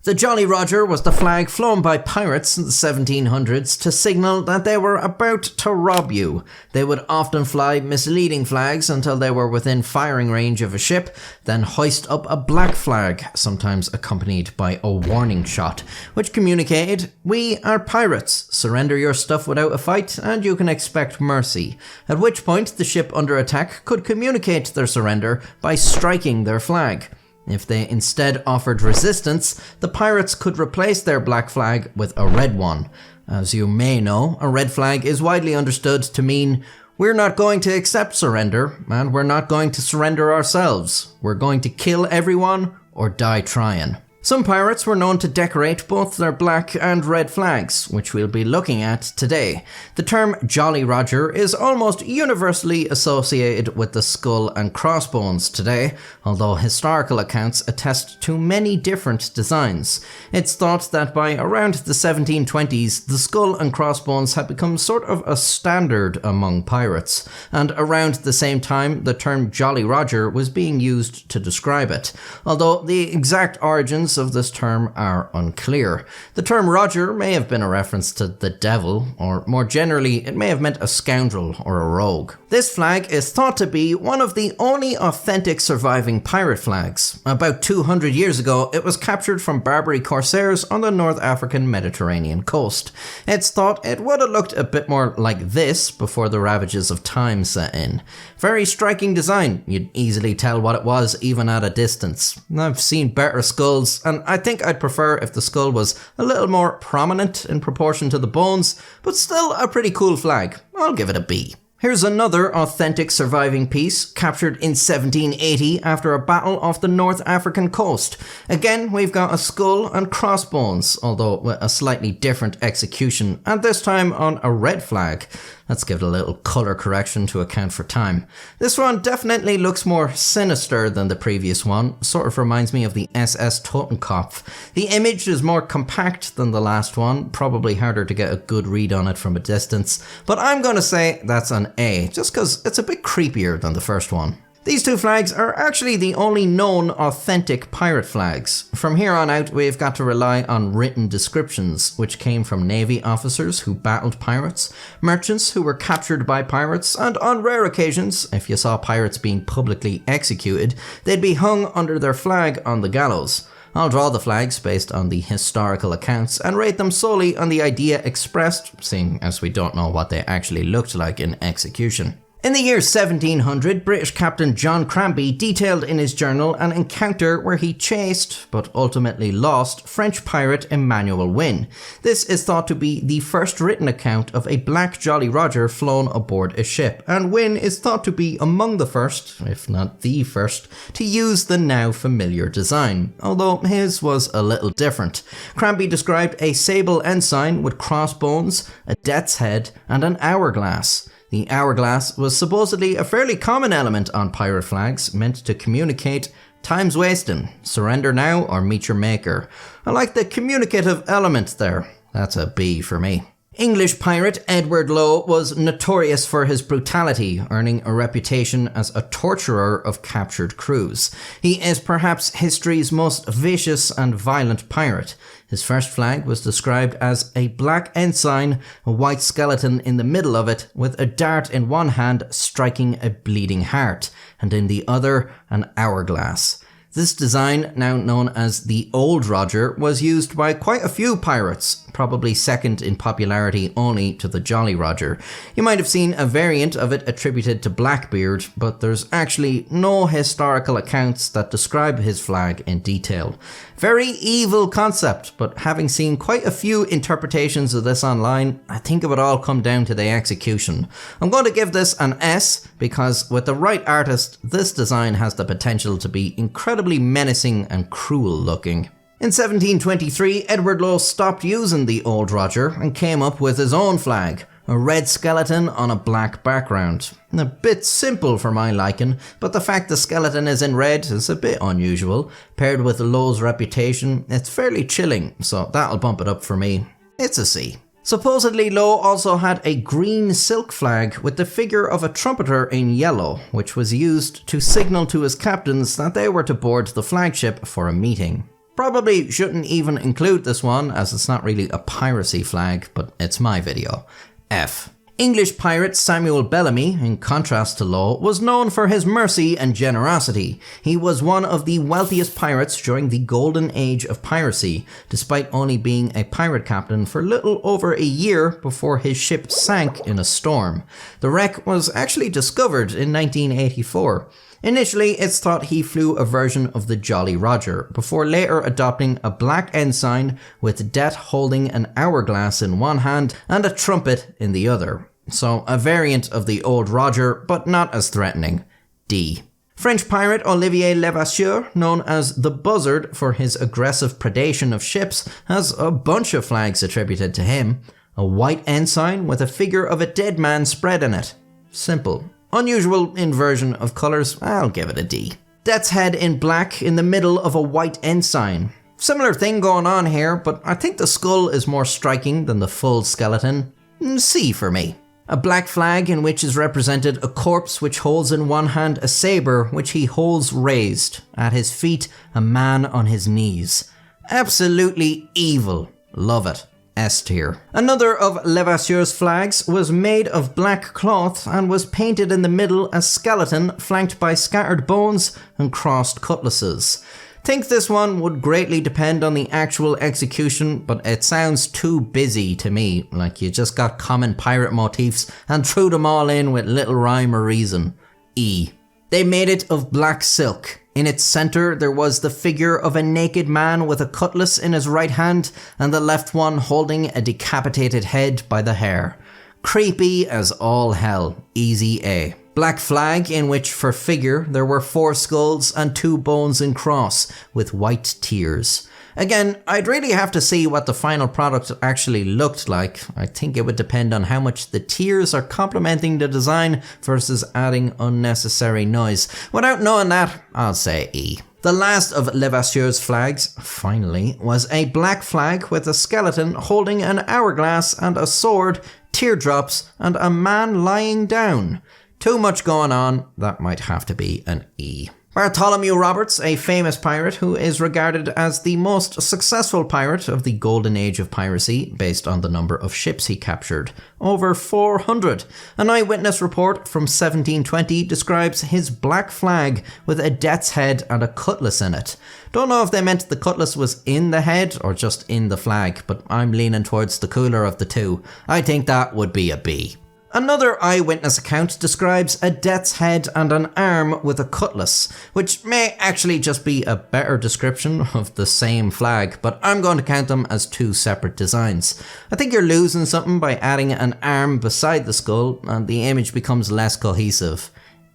The Jolly Roger was the flag flown by pirates in the 1700s to signal that they were about to rob you. They would often fly misleading flags until they were within firing range of a ship, then hoist up a black flag, sometimes accompanied by a warning shot, which communicated, "We are pirates. Surrender your stuff without a fight and you can expect mercy." At which point the ship under attack could communicate their surrender by striking their flag. If they instead offered resistance, the pirates could replace their black flag with a red one. As you may know, a red flag is widely understood to mean, we're not going to accept surrender, and we're not going to surrender ourselves. We're going to kill everyone or die trying. Some pirates were known to decorate both their black and red flags, which we'll be looking at today. The term Jolly Roger is almost universally associated with the skull and crossbones today, although historical accounts attest to many different designs. It's thought that by around the 1720s, the skull and crossbones had become sort of a standard among pirates, and around the same time the term Jolly Roger was being used to describe it, although the exact origins of this term are unclear. The term Roger may have been a reference to the devil, or more generally, it may have meant a scoundrel or a rogue. This flag is thought to be one of the only authentic surviving pirate flags. About 200 years ago, it was captured from Barbary corsairs on the North African Mediterranean coast. It's thought it would have looked a bit more like this before the ravages of time set in. Very striking design, you'd easily tell what it was even at a distance. I've seen better skulls, and I think I'd prefer if the skull was a little more prominent in proportion to the bones, but still a pretty cool flag. I'll give it a B. Here's another authentic surviving piece, captured in 1780 after a battle off the North African coast. Again, we've got a skull and crossbones, although with a slightly different execution, and this time on a red flag. Let's give it a little colour correction to account for time. This one definitely looks more sinister than the previous one, sort of reminds me of the SS Totenkopf. The image is more compact than the last one, probably harder to get a good read on it from a distance, but I'm going to say that's an A, just because it's a bit creepier than the first one. These two flags are actually the only known authentic pirate flags. From here on out, we've got to rely on written descriptions, which came from navy officers who battled pirates, merchants who were captured by pirates, and on rare occasions, if you saw pirates being publicly executed, they'd be hung under their flag on the gallows. I'll draw the flags based on the historical accounts and rate them solely on the idea expressed, seeing as we don't know what they actually looked like in execution. In the year 1700, British Captain John Cranby detailed in his journal an encounter where he chased, but ultimately lost, French pirate Emanuel Wynne. This is thought to be the first written account of a black Jolly Roger flown aboard a ship, and Wynne is thought to be among the first, if not the first, to use the now familiar design, although his was a little different. Cranby described a sable ensign with crossbones, a death's head, and an hourglass. The hourglass was supposedly a fairly common element on pirate flags, meant to communicate time's wasting, surrender now or meet your maker. I like the communicative element there. That's a B for me. English pirate Edward Lowe was notorious for his brutality, earning a reputation as a torturer of captured crews. He is perhaps history's most vicious and violent pirate. His first flag was described as a black ensign, a white skeleton in the middle of it, with a dart in one hand striking a bleeding heart, and in the other an hourglass. This design, now known as the Old Roger, was used by quite a few pirates, probably second in popularity only to the Jolly Roger. You might have seen a variant of it attributed to Blackbeard, but there's actually no historical accounts that describe his flag in detail. Very evil concept, but having seen quite a few interpretations of this online, I think it would all come down to the execution. I'm going to give this an S, because with the right artist, this design has the potential to be incredibly menacing and cruel looking. In 1723, Edward Lowe stopped using the Old Roger and came up with his own flag, a red skeleton on a black background. A bit simple for my liking, but the fact the skeleton is in red is a bit unusual. Paired with Lowe's reputation, it's fairly chilling, so that'll bump it up for me. It's a C. Supposedly Lowe also had a green silk flag with the figure of a trumpeter in yellow, which was used to signal to his captains that they were to board the flagship for a meeting. Probably shouldn't even include this one, as it's not really a piracy flag, but it's my video. F. English pirate Samuel Bellamy, in contrast to Lowe, was known for his mercy and generosity. He was one of the wealthiest pirates during the Golden Age of Piracy, despite only being a pirate captain for little over a year before his ship sank in a storm. The wreck was actually discovered in 1984. Initially, it's thought he flew a version of the Jolly Roger, before later adopting a black ensign with Det holding an hourglass in one hand and a trumpet in the other. So, a variant of the old Roger, but not as threatening. D. French pirate Olivier Levasseur, known as the Buzzard for his aggressive predation of ships, has a bunch of flags attributed to him. A white ensign with a figure of a dead man spread in it. Simple. Unusual inversion of colours, I'll give it a D. Det's head in black in the middle of a white ensign. Similar thing going on here, but I think the skull is more striking than the full skeleton. C for me. A black flag in which is represented a corpse which holds in one hand a sabre which he holds raised. At his feet, a man on his knees. Absolutely evil. Love it. S tier. Another of Levasseur's flags was made of black cloth and was painted in the middle a skeleton flanked by scattered bones and crossed cutlasses. Think this one would greatly depend on the actual execution, but it sounds too busy to me, like you just got common pirate motifs and threw them all in with little rhyme or reason. E. They made it of black silk. In its centre there was the figure of a naked man with a cutlass in his right hand and the left one holding a decapitated head by the hair. Creepy as all hell. Easy A. Black flag in which for figure there were 4 skulls and 2 bones in cross with white tears. Again, I'd really have to see what the final product actually looked like. I think it would depend on how much the tears are complementing the design versus adding unnecessary noise. Without knowing that, I'll say E. The last of Levasseur's flags, finally, was a black flag with a skeleton holding an hourglass and a sword, teardrops, and a man lying down. Too much going on, that might have to be an E. Bartholomew Roberts, a famous pirate who is regarded as the most successful pirate of the Golden Age of Piracy, based on the number of ships he captured. Over 400. An eyewitness report from 1720 describes his black flag with a death's head and a cutlass in it. Don't know if they meant the cutlass was in the head or just in the flag, but I'm leaning towards the cooler of the two. I think that would be a B. Another eyewitness account describes a death's head and an arm with a cutlass, which may actually just be a better description of the same flag, but I'm going to count them as 2 separate designs. I think you're losing something by adding an arm beside the skull, and the image becomes less cohesive.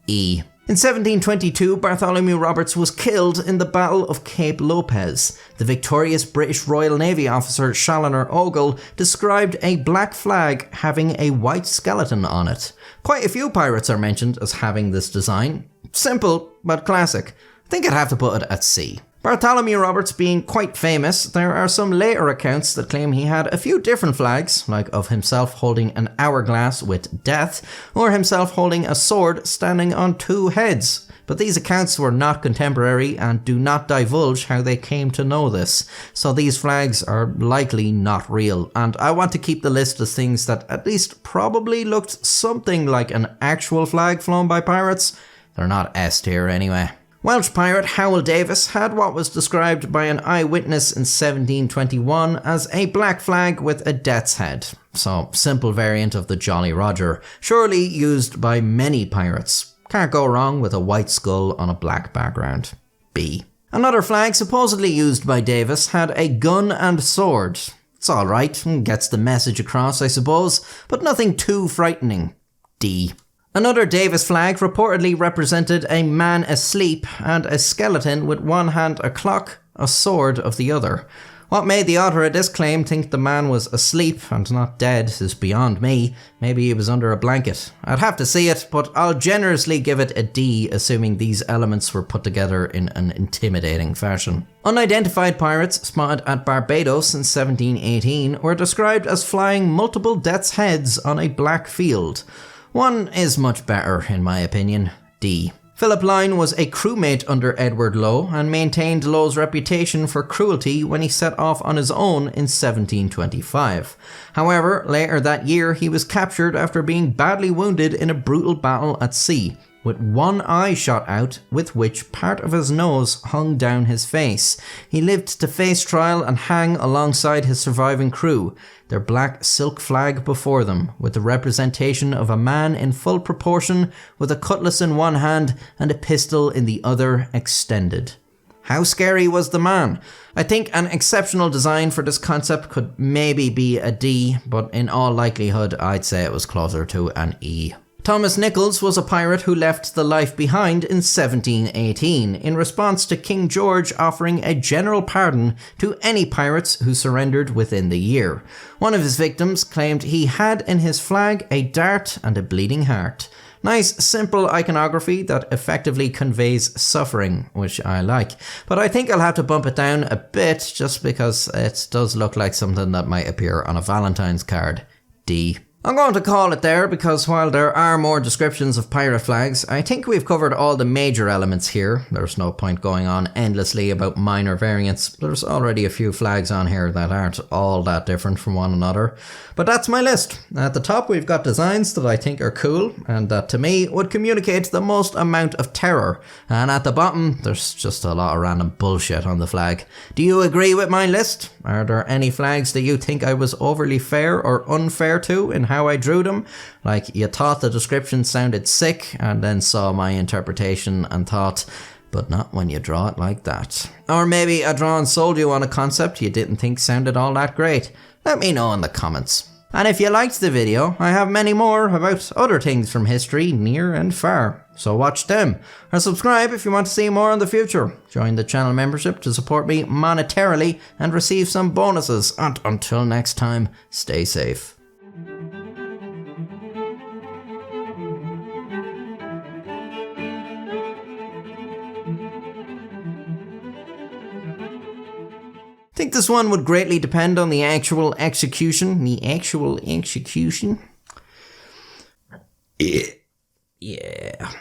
E. In 1722, Bartholomew Roberts was killed in the Battle of Cape Lopez. The victorious British Royal Navy officer Challoner Ogle described a black flag having a white skeleton on it. Quite a few pirates are mentioned as having this design. Simple, but classic. I think I'd have to put it at C. Bartholomew Roberts being quite famous, there are some later accounts that claim he had a few different flags, like of himself holding an hourglass with death, or himself holding a sword standing on 2 heads. But these accounts were not contemporary and do not divulge how they came to know this, so these flags are likely not real, and I want to keep the list as things that at least probably looked something like an actual flag flown by pirates. They're not S tier anyway. Welsh pirate Howell Davis had what was described by an eyewitness in 1721 as a black flag with a death's head. So, simple variant of the Jolly Roger, surely used by many pirates. Can't go wrong with a white skull on a black background. B. Another flag supposedly used by Davis had a gun and sword. It's alright, gets the message across I suppose, but nothing too frightening. D. Another Davis flag reportedly represented a man asleep and a skeleton with one hand a clock, a sword of the other. What made the author of this claim think the man was asleep and not dead is beyond me. Maybe he was under a blanket. I'd have to see it, but I'll generously give it a D, assuming these elements were put together in an intimidating fashion. Unidentified pirates spotted at Barbados in 1718 were described as flying multiple death's heads on a black field. One is much better, in my opinion. D. Philip Lyne was a crewmate under Edward Lowe and maintained Lowe's reputation for cruelty when he set off on his own in 1725. However, later that year he was captured after being badly wounded in a brutal battle at sea, with one eye shot out, with which part of his nose hung down his face. He lived to face trial and hang alongside his surviving crew, their black silk flag before them, with the representation of a man in full proportion, with a cutlass in one hand and a pistol in the other extended. How scary was the man? I think an exceptional design for this concept could maybe be a D, but in all likelihood I'd say it was closer to an E. Thomas Nichols was a pirate who left the life behind in 1718 in response to King George offering a general pardon to any pirates who surrendered within the year. One of his victims claimed he had in his flag a dart and a bleeding heart. Nice, simple iconography that effectively conveys suffering, which I like. But I think I'll have to bump it down a bit just because it does look like something that might appear on a Valentine's card. D. I'm going to call it there because while there are more descriptions of pirate flags, I think we've covered all the major elements here. There's no point going on endlessly about minor variants. There's already a few flags on here that aren't all that different from one another. But that's my list. At the top we've got designs that I think are cool and that to me would communicate the most amount of terror. And at the bottom there's just a lot of random bullshit on the flag. Do you agree with my list? Are there any flags that you think I was overly fair or unfair to in how I drew them? Like you thought the description sounded sick and then saw my interpretation and thought, but not when you draw it like that. Or maybe I draw and sold you on a concept you didn't think sounded all that great. Let me know in the comments. And if you liked the video, I have many more about other things from history near and far. So watch them, or subscribe if you want to see more in the future. Join the channel membership to support me monetarily and receive some bonuses. And until next time, stay safe. I think this one would greatly depend on the actual execution. Yeah.